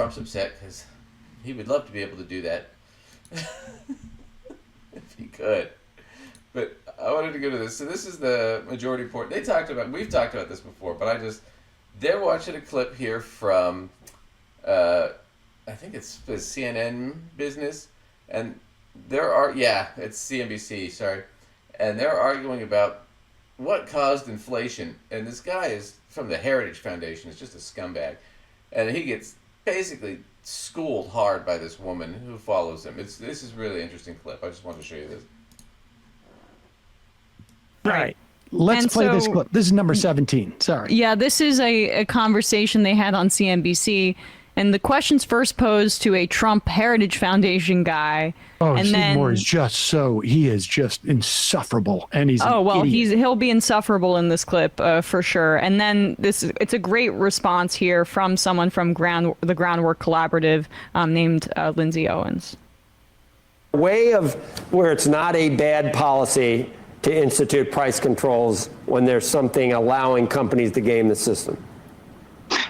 Trump's upset because he would love to be able to do that if he could. But I wanted to go to this. So this is the majority report. We've talked about this before, but they're watching a clip here from, I think it's the CNN business, and it's CNBC, sorry, and they're arguing about what caused inflation, and this guy is from the Heritage Foundation, is just a scumbag, and he gets basically schooled hard by this woman who follows him. This is a really interesting clip. I just wanted to show you this. Right. Let's play this clip. This is number 17. Sorry. Yeah, this is a conversation they had on CNBC. And the question's first posed to a Trump Heritage Foundation guy. Oh, and Steve Moore is he is just insufferable. And he's he'll be insufferable in this clip for sure. And then it's a great response here from someone from the Groundwork Collaborative named Lindsay Owens. A way of where it's not a bad policy to institute price controls when there's something allowing companies to game the system.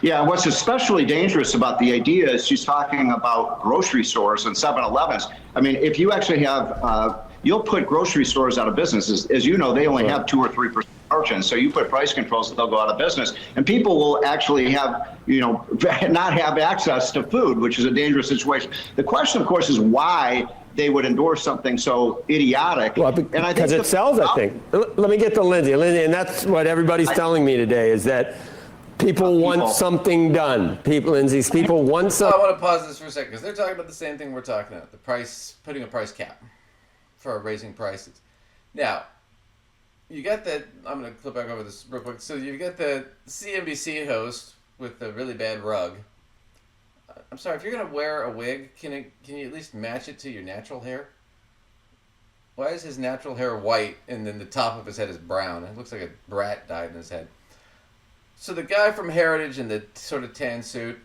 Yeah, what's especially dangerous about the idea is she's talking about grocery stores and 7-Elevens. I mean, if you actually have, you'll put grocery stores out of business. As you know, they only have 2 or 3% margins. So you put price controls, they'll go out of business. And people will actually have, not have access to food, which is a dangerous situation. The question, of course, is why they would endorse something so idiotic. Well, and I think it sells, I think. Let me get to Lindsay. And that's what everybody's telling me today is that people want something done. People want something. I want to pause this for a second because they're talking about the same thing we're talking about, putting a price cap for raising prices. Now, you got that, I'm going to clip back over this real quick. So you got the CNBC host with the really bad rug. I'm sorry, if you're going to wear a wig, can you at least match it to your natural hair? Why is his natural hair white and then the top of his head is brown? It looks like a brat died in his head. So the guy from Heritage in the sort of tan suit,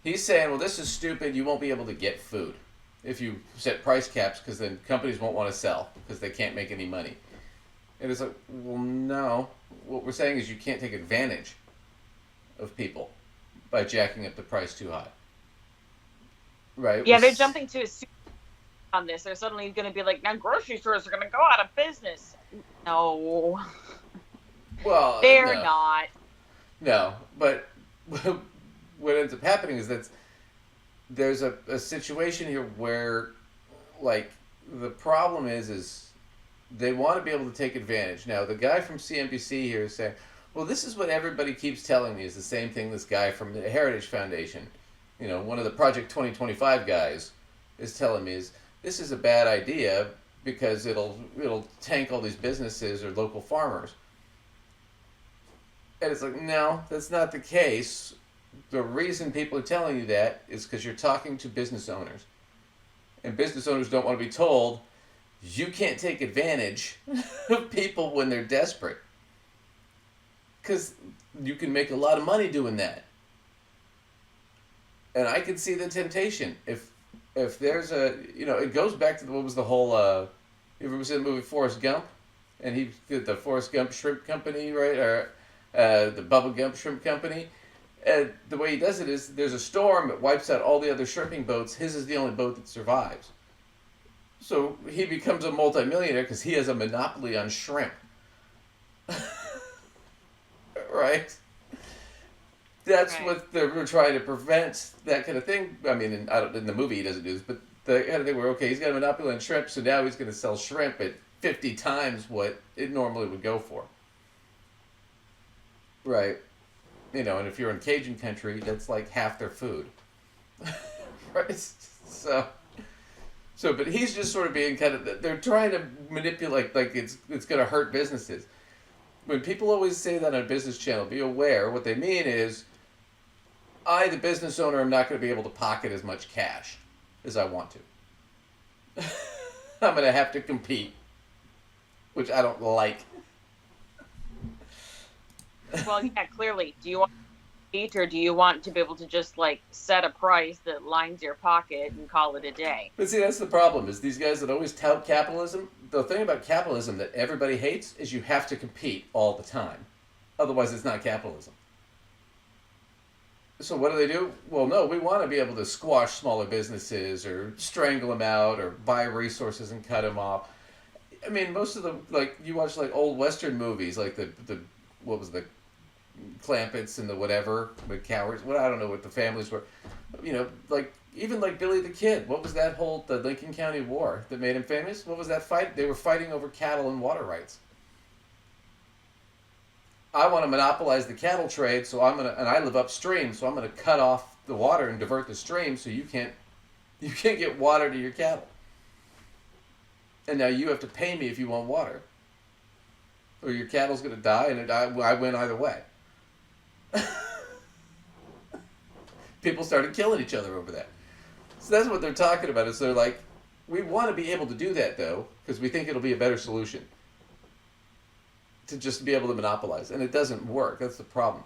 he's saying, well, this is stupid. You won't be able to get food if you set price caps because then companies won't want to sell because they can't make any money. And it's like, well, no. What we're saying is you can't take advantage of people by jacking up the price too high. Right? Yeah, they're jumping to a on this. They're suddenly going to be like, now grocery stores are going to go out of business. No. Well, they're not. No, but what ends up happening is that there's a situation here where, like, the problem is they want to be able to take advantage. Now, the guy from CNBC here is saying, well, this is what everybody keeps telling me is the same thing this guy from the Heritage Foundation, one of the Project 2025 guys is telling me is this is a bad idea because it'll tank all these businesses or local farmers. And it's like, no, that's not the case. The reason people are telling you that is because you're talking to business owners. And business owners don't want to be told, you can't take advantage of people when they're desperate. Because you can make a lot of money doing that. And I can see the temptation. If there's it goes back to what was the whole, you ever seen the movie Forrest Gump? And he did the Forrest Gump Shrimp Company, right? Or the Bubba Gump Shrimp Company. And the way he does it is there's a storm that wipes out all the other shrimping boats. His is the only boat that survives. So he becomes a multimillionaire because he has a monopoly on shrimp. Right? That's right. What they're trying to prevent, that kind of thing. I mean, in the movie he doesn't do this, but the kind of thing where, okay, he's got a monopoly on shrimp, so now he's going to sell shrimp at 50 times what it normally would go for. Right? And if you're in Cajun country, that's like half their food. Right? So, but he's just sort of being kind of, they're trying to manipulate, like it's going to hurt businesses. When people always say that on a business channel, be aware, what they mean is, I, the business owner, am not going to be able to pocket as much cash as I want to. I'm going to have to compete, which I don't like. Well, yeah, clearly. Do you want to compete or do you want to be able to just, set a price that lines your pocket and call it a day? But see, that's the problem, is these guys that always tout capitalism, the thing about capitalism that everybody hates is you have to compete all the time. Otherwise, it's not capitalism. So what do? Well, no, we want to be able to squash smaller businesses or strangle them out or buy resources and cut them off. I mean, most of the, like, you watch like old Western movies, like the what was the Clampets and the whatever, the Cowards. What, I don't know what the families were. You know, like even like Billy the Kid. What was that whole the Lincoln County War that made him famous? What was that fight? They were fighting over cattle and water rights. I want to monopolize the cattle trade, so and I live upstream, so I'm gonna cut off the water and divert the stream, so you can't get water to your cattle. And now you have to pay me if you want water, or your cattle's gonna die, and I win either way. People started killing each other over that. So that's what they're talking about. Is they're like, we want to be able to do that though, because we think it'll be a better solution. To just be able to monopolize, and it doesn't work. That's the problem.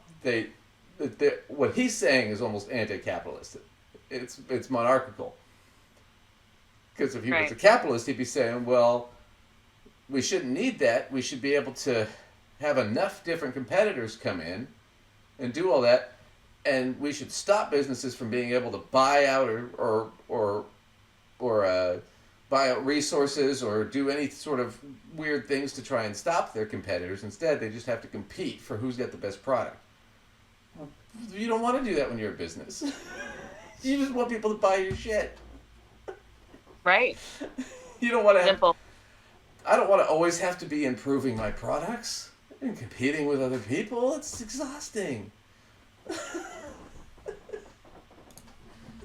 What he's saying is almost anti-capitalist. It's monarchical. Because if he was a capitalist, he'd be saying, well, we shouldn't need that. We should be able to have enough different competitors come in and do all that, and we should stop businesses from being able to buy out or buy out resources or do any sort of weird things to try and stop their competitors. Instead, they just have to compete for who's got the best product. You don't want to do that when you're a business. You just want people to buy your shit. Right. You don't want to Simple. I don't want to always have to be improving my products and competing with other people. It's exhausting.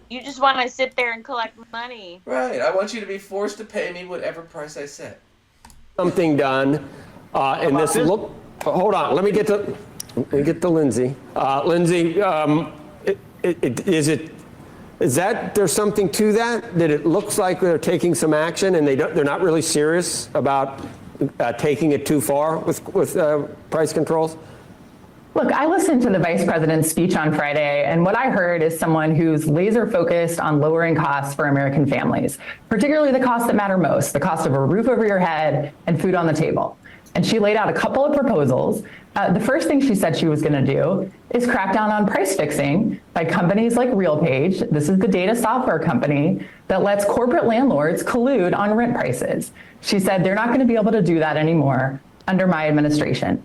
You just want to sit there and collect money. Right. I want you to be forced to pay me whatever price I set. Something done, and this look. Hold on. Let me get to Lindsay. Lindsay, is that there's something to that it looks like they're taking some action and they're not really serious about taking it too far with price controls? Look, I listened to the vice president's speech on Friday, and what I heard is someone who's laser focused on lowering costs for American families, particularly the costs that matter most, the cost of a roof over your head and food on the table. And she laid out a couple of proposals. The first thing she said she was going to do is crack down on price fixing by companies like RealPage. This is the data software company that lets corporate landlords collude on rent prices. She said they're not going to be able to do that anymore under my administration.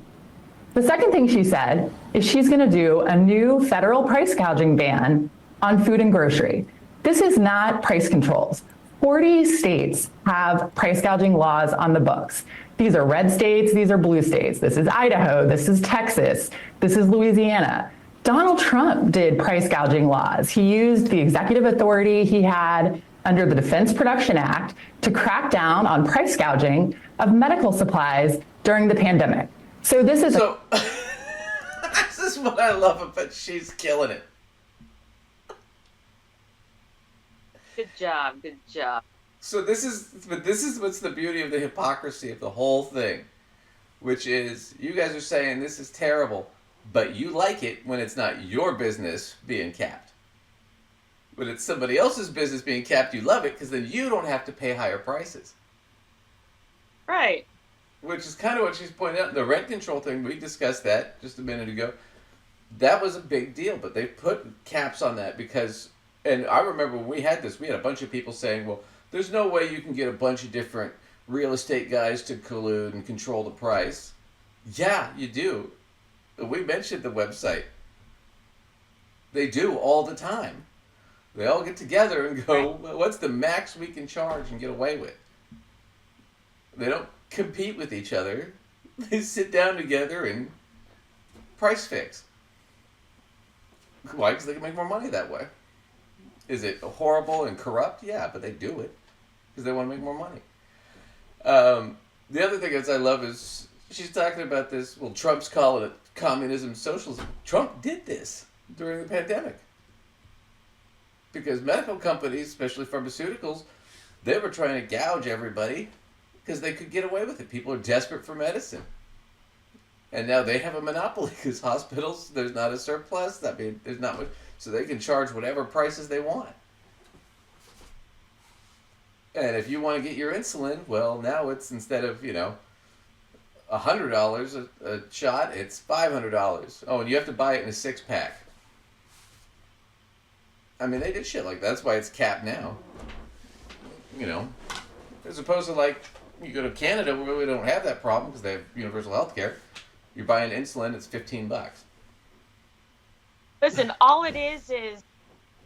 The second thing she said is she's going to do a new federal price gouging ban on food and grocery. This is not price controls. 40 states have price gouging laws on the books. These are red states, these are blue states. This is Idaho, this is Texas, this is Louisiana. Donald Trump did price gouging laws. He used the executive authority he had under the Defense Production Act to crack down on price gouging of medical supplies during the pandemic. So this is this is what I love about she's killing it. Good job. Good job. So this is what's the beauty of the hypocrisy of the whole thing, which is you guys are saying this is terrible, but you like it when it's not your business being capped. When it's somebody else's business being capped, you love it because then you don't have to pay higher prices. Right. Which is kind of what she's pointing out. The rent control thing, we discussed that just a minute ago. That was a big deal, but they put caps on that because, and I remember when we had this, we had a bunch of people saying, well, there's no way you can get a bunch of different real estate guys to collude and control the price. Yeah, you do. We mentioned the website. They do all the time. They all get together and go, well, what's the max we can charge and get away with? They don't compete with each other. They sit down together and price fix. Why? Because they can make more money that way. Is it horrible and corrupt? Yeah, but they do it because they want to make more money. The other thing I love is she's talking about this. Well, Trump's calling it communism, socialism. Trump did this during the pandemic because medical companies, especially pharmaceuticals, they were trying to gouge everybody because they could get away with it. People are desperate for medicine. And now they have a monopoly because hospitals, there's not a surplus. I mean, there's not much. So they can charge whatever prices they want. And if you want to get your insulin, well, now it's instead of, $100 a shot, it's $500. Oh, and you have to buy it in a 6-pack. I mean, they did shit like that. That's why it's capped now. You know, as opposed to like you go to Canada where we don't have that problem because they have universal health care. You're buying insulin, it's $15. Listen, all it is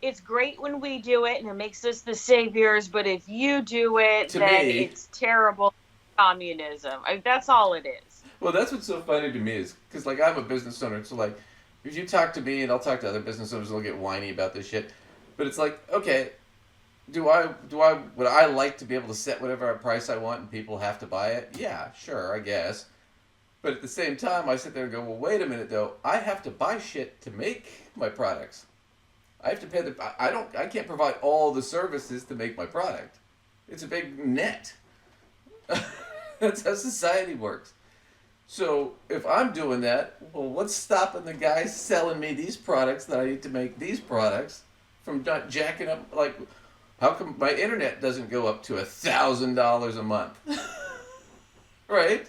it's great when we do it and it makes us the saviors, but if you do it, then it's terrible communism. That's all it is. Well, that's what's so funny to me is because, like, I'm a business owner, so, like, if you talk to me and I'll talk to other business owners, they'll get whiny about this shit. But it's like, okay, would I like to be able to set whatever price I want and people have to buy it? Yeah, sure, I guess. But at the same time, I sit there and go, well, wait a minute, though. I have to buy shit to make my products. I have to pay I can't provide all the services to make my product. It's a big net. That's how society works. So if I'm doing that, well, what's stopping the guys selling me these products that I need to make these products from not jacking up? Like, how come my internet doesn't go up to $1,000 a month? Right?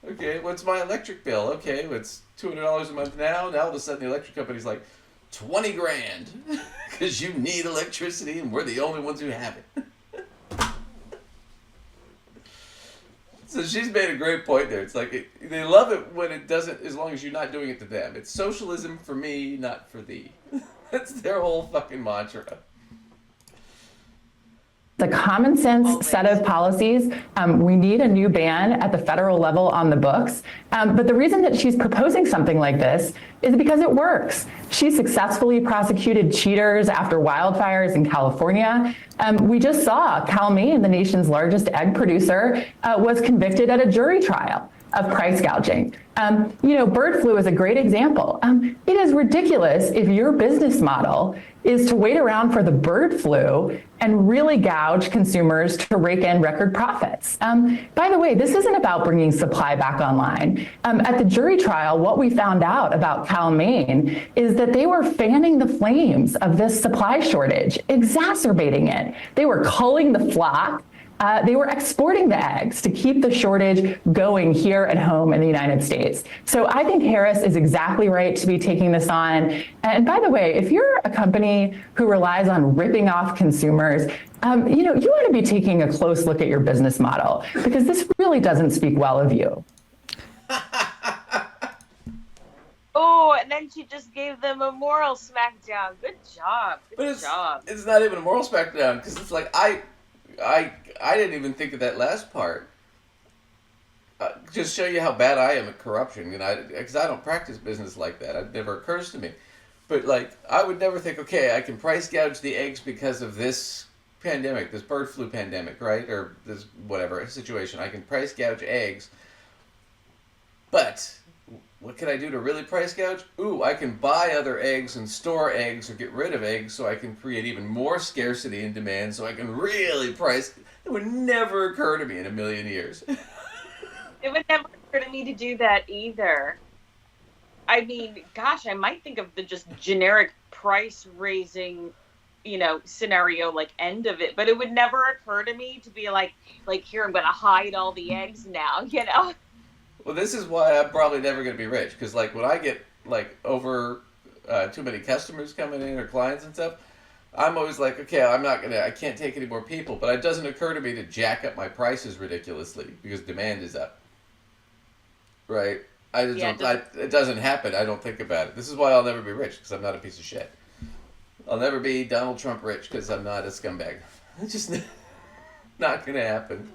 Okay, what's my electric bill? Okay, it's $200 a month now. Now all of a sudden the electric company's like, 20 grand because you need electricity and we're the only ones who have it. So she's made a great point there. It's like they love it when it doesn't, as long as you're not doing it to them. It's socialism for me, not for thee. That's their whole fucking mantra. The common sense set of policies. We need a new ban at the federal level on the books. But the reason that she's proposing something like this is because it works. She successfully prosecuted cheaters after wildfires in California. We just saw Cal-Maine, the nation's largest egg producer, was convicted at a jury trial of price gouging. Bird flu is a great example. It is ridiculous if your business model is to wait around for the bird flu and really gouge consumers to rake in record profits. By the way, this isn't about bringing supply back online. At the jury trial, what we found out about Cal-Maine is that they were fanning the flames of this supply shortage, exacerbating it. They were culling the flock. They were exporting the eggs to keep the shortage going here at home in the United States. So I think Harris is exactly right to be taking this on. And by the way, if you're a company who relies on ripping off consumers, you ought to be taking a close look at your business model because this really doesn't speak well of you. Oh, and then she just gave them a moral smackdown. Good job. Good job. It's not even a moral smackdown because it's like I didn't even think of that last part. Just show you how bad I am at corruption, because I don't practice business like that. It never occurs to me. But like, I would never think, okay, I can price gouge the eggs because of this pandemic, this bird flu pandemic, right? Or this whatever situation. I can price gouge eggs. But what can I do to really price gouge? Ooh, I can buy other eggs and store eggs or get rid of eggs so I can create even more scarcity and demand so I can really price. It would never occur to me in a million years. It would never occur to me to do that either. I mean, gosh, I might think of the just generic price raising, scenario, like end of it, but it would never occur to me to be like here, I'm going to hide all the eggs now, Well, this is why I'm probably never going to be rich, because like when I get like over too many customers coming in or clients and stuff, I'm always like, okay, I can't take any more people, but it doesn't occur to me to jack up my prices ridiculously because demand is up. Right? It doesn't happen. I don't think about it. This is why I'll never be rich, because I'm not a piece of shit. I'll never be Donald Trump rich because I'm not a scumbag. It's just not going to happen.